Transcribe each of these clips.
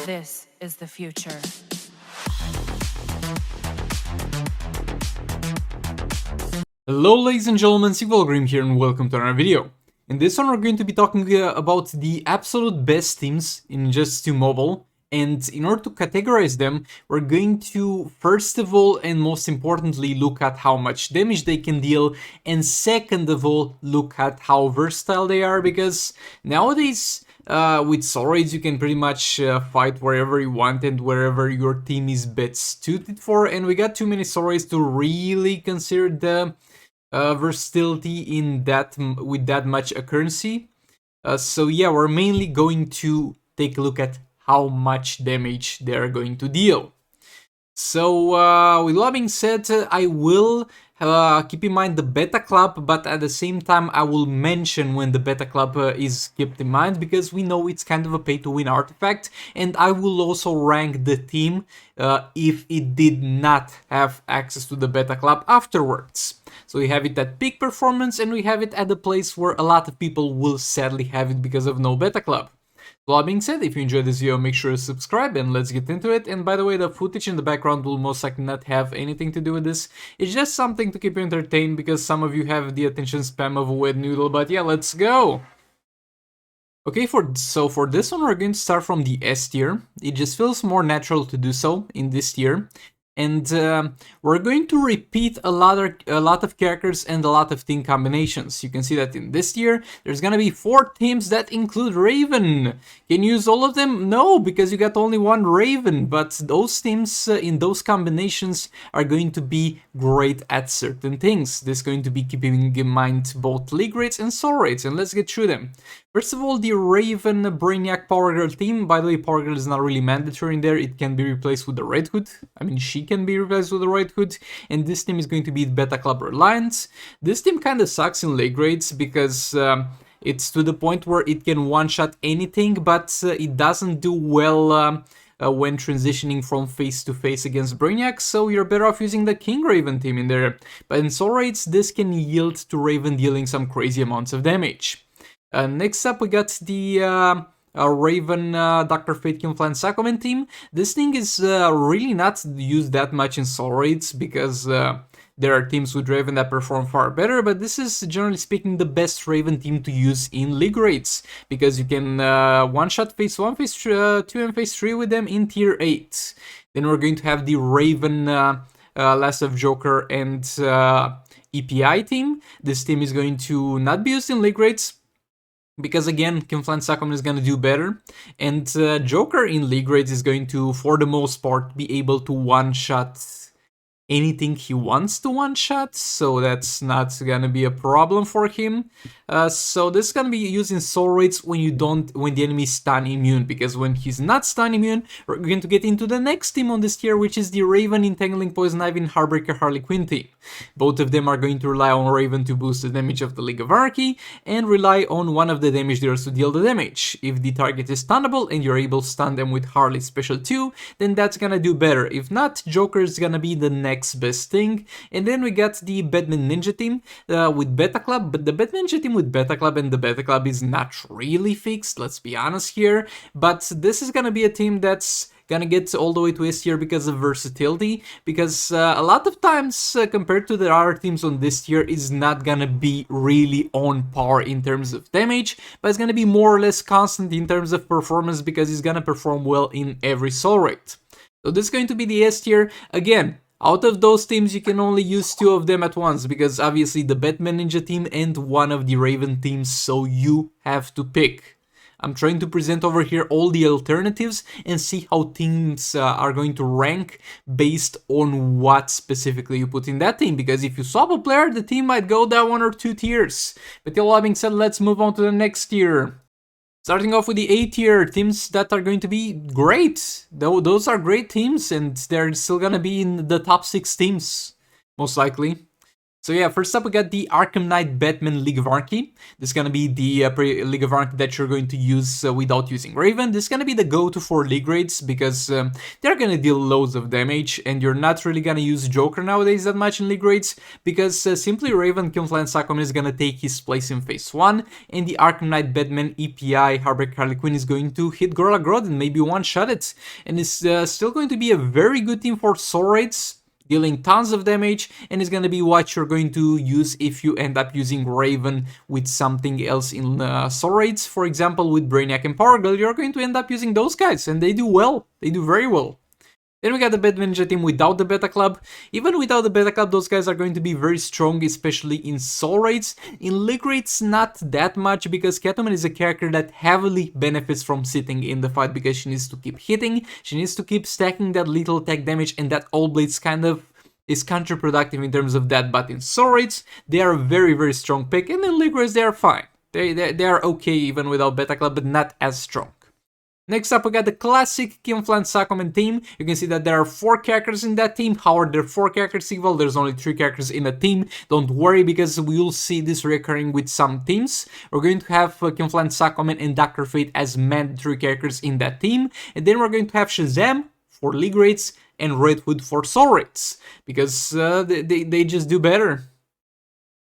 This is the future. Hello ladies and gentlemen, vBlackWolf here and welcome to another video. In this one we're going to be talking about the absolute best teams in Just 2 Mobile, and in order to categorize them we're going to first of all and most importantly look at how much damage they can deal, and second of all look at how versatile they are, because nowadays with soul raids you can pretty much fight wherever you want and wherever your team is best suited for, and we got too many soul raids to really consider the versatility in that with that much accuracy. So yeah, we're mainly going to take a look at how much damage they're going to deal. So with that being said, I will keep in mind the beta club, but at the same time I will mention when the beta club is kept in mind, because we know it's kind of a pay to win artifact, and I will also rank the team if it did not have access to the beta club afterwards. So we have it at peak performance and we have it at the place where a lot of people will sadly have it because of no beta club. With that being said, if you enjoyed this video, make sure to subscribe and let's get into it. And by the way, the footage in the background will most likely not have anything to do with this. It's just something to keep you entertained because some of you have the attention span of a wet noodle, but yeah, let's go! Okay, so for this one we're going to start from the S tier. It just feels more natural to do so in this tier. And we're going to repeat a lot of characters and a lot of team combinations. You can see that in this year, there's gonna be 4 teams that include Raven. Can you use all of them? No, because you got only one Raven, but those teams in those combinations are going to be great at certain things. This is going to be keeping in mind both league rates and soul rates, and let's get through them. First of all, the Raven Brainiac Power Girl team. By the way, Power Girl is not really mandatory in there. It can be replaced with the Red Hood. I mean, she can be replaced with the Red Hood. And this team is going to be Beta Club Reliance. This team kind of sucks in late grades because it's to the point where it can one-shot anything, but it doesn't do well when transitioning from face-to-face against Brainiac, so you're better off using the King Raven team in there. But in soul raids, this can yield to Raven dealing some crazy amounts of damage. Next up, we got the Raven Dr. Fate Kimflan Sakomen team. This thing is really not used that much in soul raids because there are teams with Raven that perform far better, but this is generally speaking the best Raven team to use in league raids because you can one-shot phase 1, phase 2, and phase 3 with them in tier 8. Then we're going to have the Raven Last of Joker and EPI team. This team is going to not be used in league raids, because again, Kimflan Sakomen is going to do better, and Joker in league raids is going to, for the most part, be able to one-shot anything he wants to one-shot, so that's not gonna be a problem for him. So this is gonna be used in soul raids when the enemy is stun immune, because when he's not stun immune, we're going to get into the next team on this tier, which is the Raven Entangling Poison Ivy and Heartbreaker Harley Quinn team. Both of them are going to rely on Raven to boost the damage of the League of Anarchy, and rely on one of the damage dealers to deal the damage. If the target is stunnable and you're able to stun them with Harley's special 2, then that's gonna do better. If not, Joker is gonna be the next best thing. And then we got the Batman Ninja team with Beta Club, but the Batman Ninja team with Beta Club and the Beta Club is not really fixed, let's be honest here, but this is gonna be a team that's gonna get all the way to S tier because of versatility, because a lot of times compared to the other teams on this tier is not gonna be really on par in terms of damage, but it's gonna be more or less constant in terms of performance because he's gonna perform well in every soul raid. So this is going to be the S tier. Again, out of those teams, you can only use 2 of them at once, because obviously the Batman Ninja team and one of the Raven teams, so you have to pick. I'm trying to present over here all the alternatives and see how teams are going to rank based on what specifically you put in that team, because if you swap a player, the team might go down 1 or 2 tiers. But all that being said, let's move on to the next tier. Starting off with the A tier, teams that are going to be great. Those are great teams, and they're still gonna be in the top 6 teams, most likely. So yeah, first up we got the Arkham Knight Batman League of Anarchy. This is gonna be the League of Anarchy that you're going to use without using Raven. This is gonna be the go-to for League raids because they're gonna deal loads of damage, and you're not really gonna use Joker nowadays that much in League raids because simply Raven Kilmflan Sakoman is gonna take his place in phase 1, and the Arkham Knight Batman EPI Harbeck Harley Quinn is going to hit Gorilla Grodd and maybe one-shot it, and it's still going to be a very good team for soul raids, dealing tons of damage, and is gonna be what you're going to use if you end up using Raven with something else in soul raids. For example, with Brainiac and Power Girl, you're going to end up using those guys, and they do well. They do very well. Then we got the Beta Ninja team without the Beta Club. Even without the Beta Club, those guys are going to be very strong, especially in soul raids. In League raids, not that much, because Catwoman is a character that heavily benefits from sitting in the fight, because she needs to keep hitting, she needs to keep stacking that lethal attack damage, and that All Blades kind of is counterproductive in terms of that. But in soul raids, they are a very, very strong pick, and in League raids, they are fine. They are okay even without Beta Club, but not as strong. Next up, we got the classic Kilmflan Sakoman team. You can see that there are 4 characters in that team. How are there 4 characters equal? There's only 3 characters in a team. Don't worry, because we will see this recurring with some teams. We're going to have Kilmflan Sakoman and Dr. Fate as mandatory characters in that team. And then we're going to have Shazam for League raids and Red Hood for soul raids, because they just do better.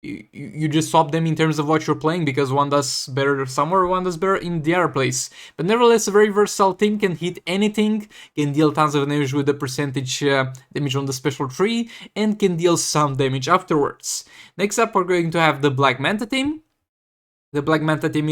You just swap them in terms of what you're playing, because one does better somewhere, one does better in the other place. But nevertheless, a very versatile team, can hit anything, can deal tons of damage with the percentage damage on the special tree, and can deal some damage afterwards. Next up, we're going to have the Black Manta team. The Black Manta team,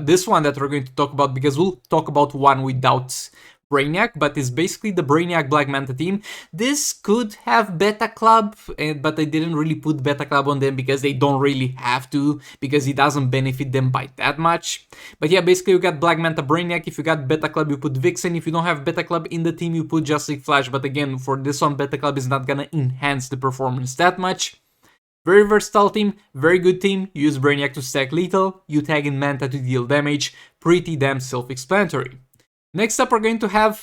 this one that we're going to talk about, because we'll talk about one without Brainiac, but it's basically the Brainiac Black Manta team. This could have Beta Club, but I didn't really put Beta Club on them because they don't really have to, because it doesn't benefit them by that much. But yeah, basically you got Black Manta Brainiac. If you got Beta Club, you put Vixen. If you don't have Beta Club in the team, you put Justice Flash. But again, for this one, Beta Club is not gonna enhance the performance that much. Very versatile team, very good team. You use Brainiac to stack lethal, you tag in Manta to deal damage. Pretty damn self-explanatory. Next up, we're going to have,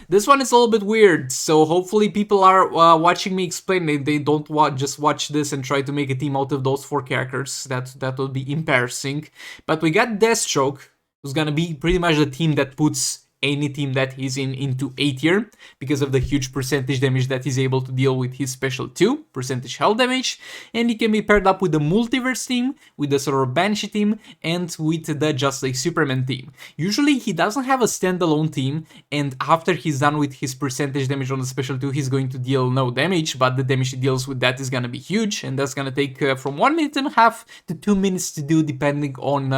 this one is a little bit weird, so hopefully people are watching me explain it. They don't just watch this and try to make a team out of those 4 characters. That would be embarrassing. But we got Deathstroke, who's gonna be pretty much the team that puts any team that he's in into A tier, because of the huge percentage damage that he's able to deal with his special 2, percentage health damage, and he can be paired up with the Multiverse team, with the sort of Banshee team, and with the Just Like Superman team. Usually he doesn't have a standalone team, and after he's done with his percentage damage on the special 2, he's going to deal no damage, but the damage he deals with that is gonna be huge, and that's gonna take from 1.5 minutes to 2 minutes to do, depending on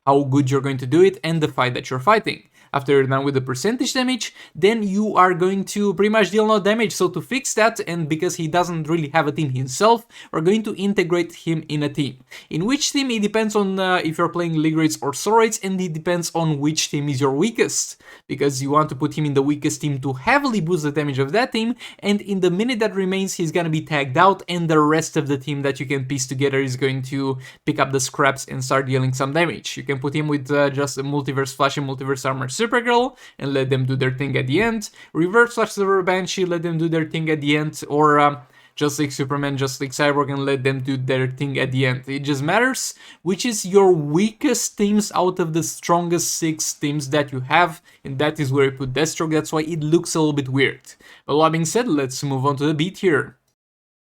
how good you're going to do it and the fight that you're fighting. After you're done with the percentage damage, then you are going to pretty much deal no damage. So to fix that, and because he doesn't really have a team himself, we're going to integrate him in a team. In which team, it depends on if you're playing League raids or soul raids, and it depends on which team is your weakest. Because you want to put him in the weakest team to heavily boost the damage of that team, and in the minute that remains, he's gonna be tagged out, and the rest of the team that you can piece together is going to pick up the scraps and start dealing some damage. You can put him with just a Multiverse Flash and Multiverse Armor Supergirl and let them do their thing at the end. Reverse Flash Silver Banshee, let them do their thing at the end. Or just like Superman, just like Cyborg, and let them do their thing at the end. It just matters which is your weakest teams out of the strongest 6 teams that you have, and that is where you put Deathstroke. That's why it looks a little bit weird. But all that being said, let's move on to the B tier.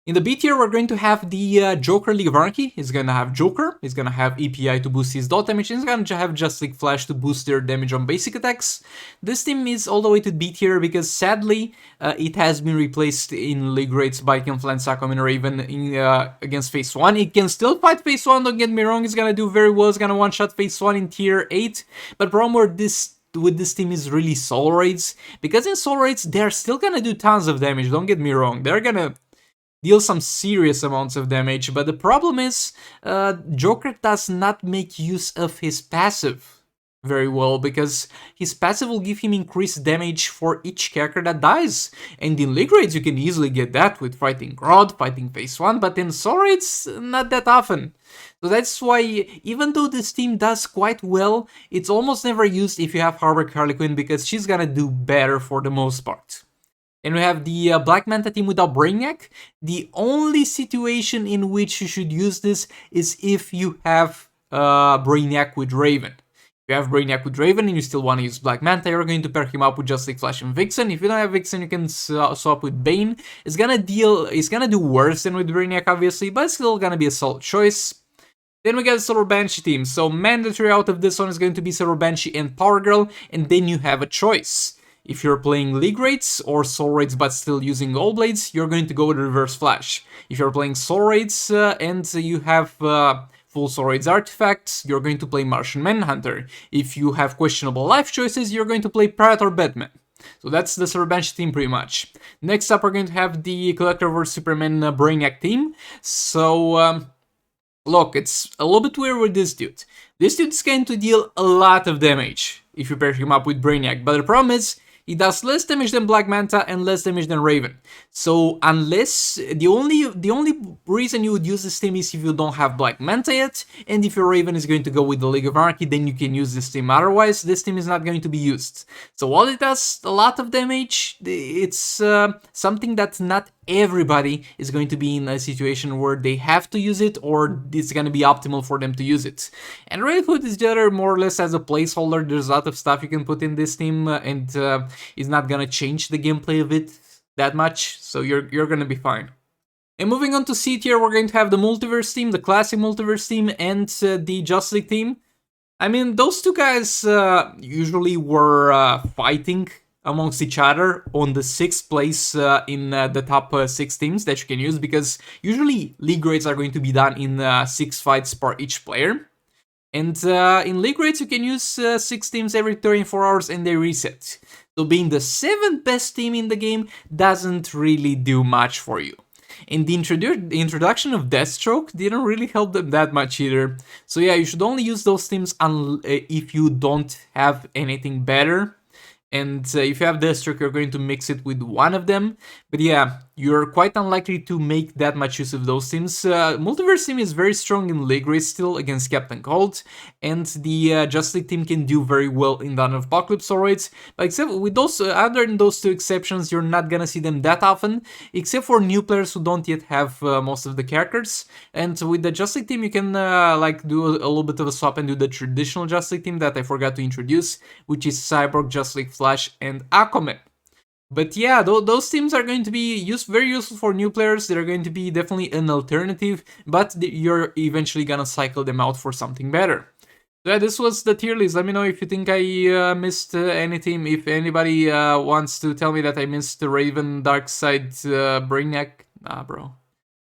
In the B tier, we're going to have the Joker League of Anarchy. He's going to have Joker, he's going to have EPI to boost his dot damage, and he's going to have Just Like Flash to boost their damage on basic attacks. This team is all the way to B tier because sadly, it has been replaced in League raids by Kilmflan Sakoman Raven against Phase 1. It can still fight Phase 1, don't get me wrong, it's going to do very well, it's going to one-shot Phase 1 in tier 8, but problem with this team is really soul raids, because in soul raids, they're still going to do tons of damage, don't get me wrong, they're going to deal some serious amounts of damage, but the problem is Joker does not make use of his passive very well, because his passive will give him increased damage for each character that dies, and in League raids you can easily get that with fighting Grodd, fighting Phase 1, but in soul raids not that often. So that's why, even though this team does quite well, it's almost never used if you have Harbeck Harley Quinn, because she's gonna do better for the most part. And we have the Black Manta team without Brainiac. The only situation in which you should use this is if you have Brainiac with Raven. If you have Brainiac with Raven and you still want to use Black Manta, you're going to pair him up with Just Like Flash and Vixen. If you don't have Vixen, you can swap with Bane. It's gonna do worse than with Brainiac, obviously, but it's still gonna be a solid choice. Then we got the Silver Banshee team. So mandatory out of this one is going to be Silver Banshee and Power Girl, and then you have a choice. If you're playing League Raids or Soul Raids but still using All Blades, you're going to go with Reverse Flash. If you're playing Soul Raids and you have full Soul Raids artifacts, you're going to play Martian Manhunter. If you have questionable life choices, you're going to play Parrot or Batman. So that's the Silver Banshee team pretty much. Next up, we're going to have the Collector vs Superman Brainiac team. So look, it's a little bit weird with this dude. This dude is going to deal a lot of damage if you pair him up with Brainiac, but the problem is he does less damage than Black Manta and less damage than Raven. So unless the only reason you would use this team is if you don't have Black Manta yet, and if your Raven is going to go with the League of Anarchy, then you can use this team. Otherwise, this team is not going to be used. So while it does a lot of damage, it's something that not everybody is going to be in a situation where they have to use it, or it's going to be optimal for them to use it. And Red Hood is there more or less as a placeholder. There's a lot of stuff you can put in this team, and it's not going to change the gameplay of it that much, so you're going to be fine. And moving on to C tier, we're going to have the Multiverse team, the Classic Multiverse team, and the Justice League team. I mean, those two guys usually were fighting amongst each other on the 6th place in the top 6 teams that you can use, because usually League Raids are going to be done in 6 fights per each player. And in League Raids you can use 6 teams every 24 hours and they reset. So being the 7th best team in the game doesn't really do much for you. And the introduction of Deathstroke didn't really help them that much either. So yeah, you should only use those teams if you don't have anything better. And if you have Deathstroke, you're going to mix it with one of them. But yeah, you're quite unlikely to make that much use of those teams. Multiverse team is very strong in League Race still against Captain Cold. And the Justice League team can do very well in Dawn of Apocalypse raids. But except with those, other than those 2 exceptions, you're not gonna see them that often. Except for new players who don't yet have most of the characters. And with the Justice League team, you can like do a little bit of a swap and do the traditional Justice League team that I forgot to introduce, which is Cyborg, Justice League, Flash, and Aquaman. But yeah, those teams are going to be very useful for new players. They're going to be definitely an alternative, but you're eventually gonna cycle them out for something better. So yeah, this was the tier list. Let me know if you think I missed any team. If anybody wants to tell me that I missed the Raven, Darkseid, Brainiac, nah bro.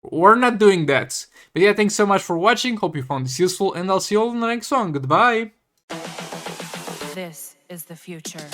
We're not doing that. But yeah, thanks so much for watching. Hope you found this useful, and I'll see you all in the next one. Goodbye! This is the future.